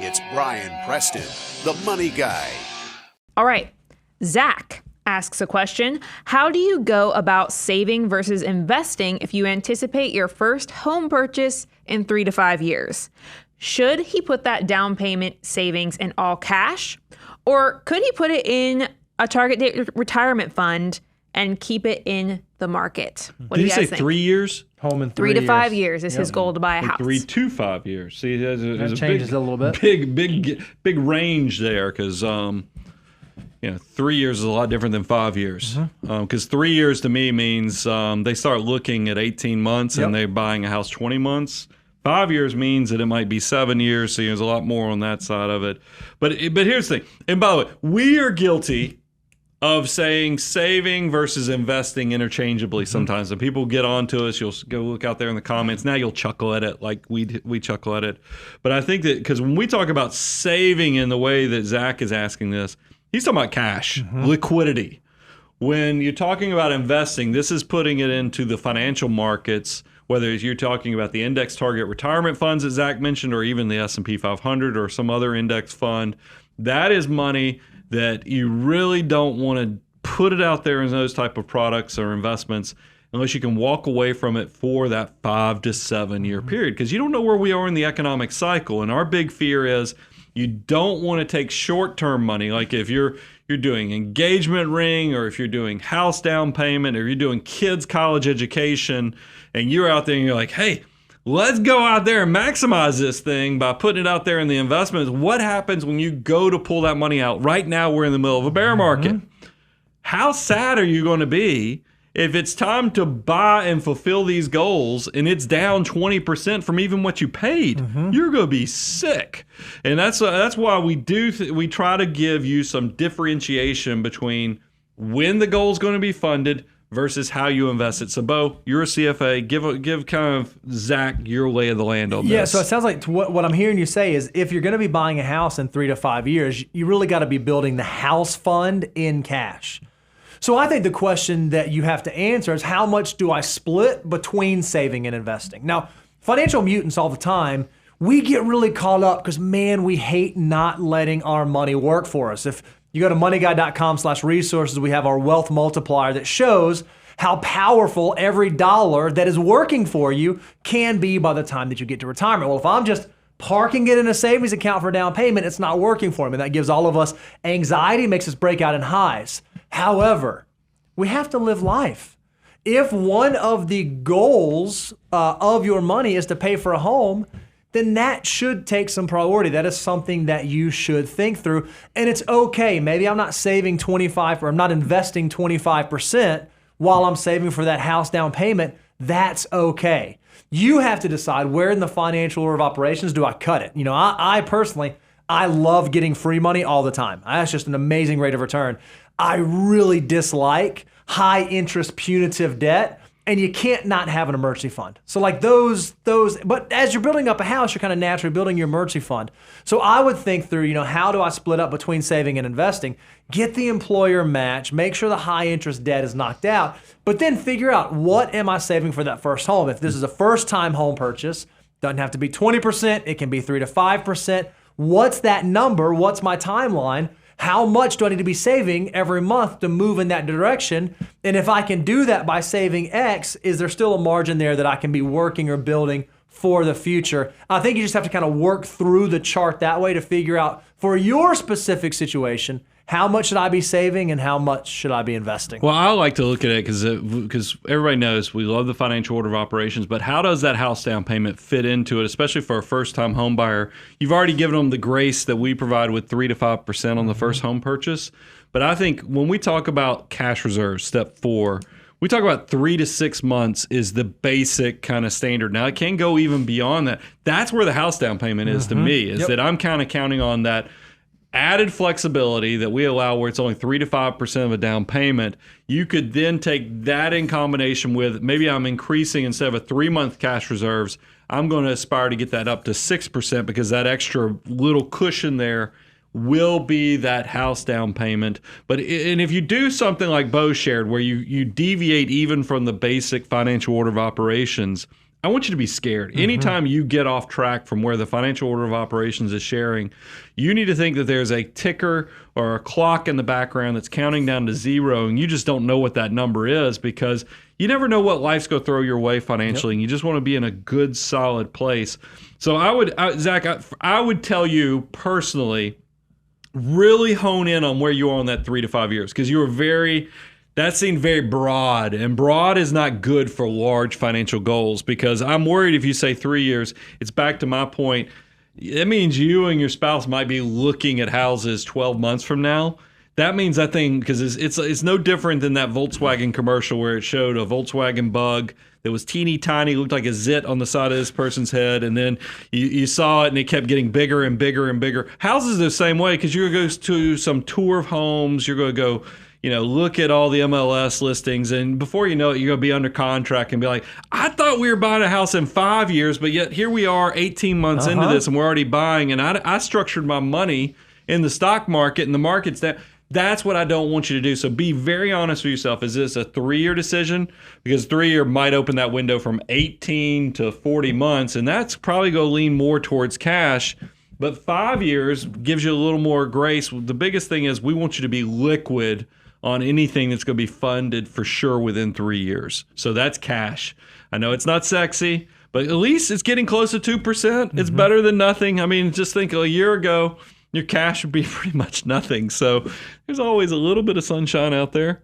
It's Brian Preston, the Money Guy. All right. Zach asks a question. How do you go about saving versus investing if you anticipate your first home purchase in 3 to 5 years? Should he put that down payment savings in all cash? Or could he put it in a target date retirement fund and keep it in the market? What do you guys think? Did he say 3 years? Home in 3 to 5 years is his goal to buy a house. 3 to 5 years. See, there's That a changes big, a little bit. big range there because 3 years is a lot different than 5 years. Because 3 years to me means they start looking at 18 months and they're buying a house 20 months. 5 years means that it might be 7 years, so there's a lot more on that side of it. But here's the thing. And by the way, we are guilty of saying saving versus investing interchangeably sometimes. And people get on to us. You'll go look out there in the comments. Now you'll chuckle at it like we chuckle at it. But I think that because when we talk about saving in the way that Zach is asking this, he's talking about cash, liquidity. When you're talking about investing, this is putting it into the financial markets, whether you're talking about the index target retirement funds that Zach mentioned, or even the S&P 500 or some other index fund. That is money that you really don't want to put it out there in those type of products or investments unless you can walk away from it for that 5 to 7 year period, because you don't know where we are in the economic cycle. And our big fear is you don't want to take short-term money, like if you're doing engagement ring, or if you're doing house down payment, or you're doing kids college education, and you're out there and you're like, hey, let's go out there and maximize this thing by putting it out there in the investments. What happens when you go to pull that money out? Right now, we're in the middle of a bear market. How sad are you going to be if it's time to buy and fulfill these goals and it's down 20% from even what you paid? You're going to be sick. And that's why we try to give you some differentiation between when the goal is going to be funded versus how you invest it. So, Bo, you're a CFA. Give kind of Zach your lay of the land on this. Yeah, so it sounds like what I'm hearing you say is if you're going to be buying a house in 3 to 5 years, you really got to be building the house fund in cash. So I think the question that you have to answer is how much do I split between saving and investing? Now, financial mutants all the time, we get really caught up because, man, we hate not letting our money work for us. If you go to moneyguy.com/resources, we have our wealth multiplier that shows how powerful every dollar that is working for you can be by the time that you get to retirement. Well, if I'm just parking it in a savings account for a down payment, it's not working for me. And that gives all of us anxiety, makes us break out in highs. However, we have to live life. If one of the goals of your money is to pay for a home, then that should take some priority. That is something that you should think through. And it's okay. Maybe I'm not saving 25 or I'm not investing 25% while I'm saving for that house down payment. That's okay. You have to decide where in the financial order of operations do I cut it. I personally, I love getting free money all the time. That's just an amazing rate of return. I really dislike high interest punitive debt. And you can't not have an emergency fund. So like those, but as you're building up a house, you're kind of naturally building your emergency fund. So I would think through, how do I split up between saving and investing? Get the employer match, make sure the high interest debt is knocked out, but then figure out what am I saving for that first home? If this is a first time home purchase, doesn't have to be 20%, it can be 3 to 5%. What's that number? What's my timeline? How much do I need to be saving every month to move in that direction? And if I can do that by saving X, is there still a margin there that I can be working or building for the future? I think you just have to kind of work through the chart that way to figure out for your specific situation, how much should I be saving and how much should I be investing? Well, I like to look at it because everybody knows we love the financial order of operations, but how does that house down payment fit into it, especially for a first-time home buyer? You've already given them the grace that we provide with 3 to 5% on the first home purchase. But I think when we talk about cash reserves, step 4, we talk about 3 to 6 months is the basic kind of standard. Now, it can go even beyond that. That's where the house down payment is to me, is that I'm kind of counting on that added flexibility that we allow where it's only 3 to 5% of a down payment. You could then take that in combination with maybe I'm increasing instead of a 3-month cash reserves, I'm going to aspire to get that up to 6% because that extra little cushion there will be that house down payment. And if you do something like Bo shared where you deviate even from the basic financial order of operations, I want you to be scared. Anytime you get off track from where the financial order of operations is sharing, you need to think that there's a ticker or a clock in the background that's counting down to zero, and you just don't know what that number is because you never know what life's going to throw your way financially, and you just want to be in a good, solid place. So Zach, I would tell you personally, really hone in on where you are on that 3 to 5 years because that seemed very broad, and broad is not good for large financial goals because I'm worried if you say 3 years, it's back to my point. It means you and your spouse might be looking at houses 12 months from now. That means that thing, because it's no different than that Volkswagen commercial where it showed a Volkswagen Bug that was teeny tiny, looked like a zit on the side of this person's head, and then you saw it and it kept getting bigger and bigger and bigger. Houses are the same way because you're going to go to some tour of homes, you're going to go look at all the MLS listings, and before you know it, you're going to be under contract and be like, I thought we were buying a house in 5 years, but yet here we are 18 months into this and we're already buying, and I structured my money in the stock market and the market's down. That's what I don't want you to do. So be very honest with yourself. Is this a 3-year decision? Because 3-year might open that window from 18 to 40 months, and that's probably going to lean more towards cash. But 5 years gives you a little more grace. The biggest thing is we want you to be liquid on anything that's going to be funded for sure within 3 years. So that's cash. I know it's not sexy, but at least it's getting close to 2%. It's better than nothing. I mean, just think a year ago, your cash would be pretty much nothing. So there's always a little bit of sunshine out there.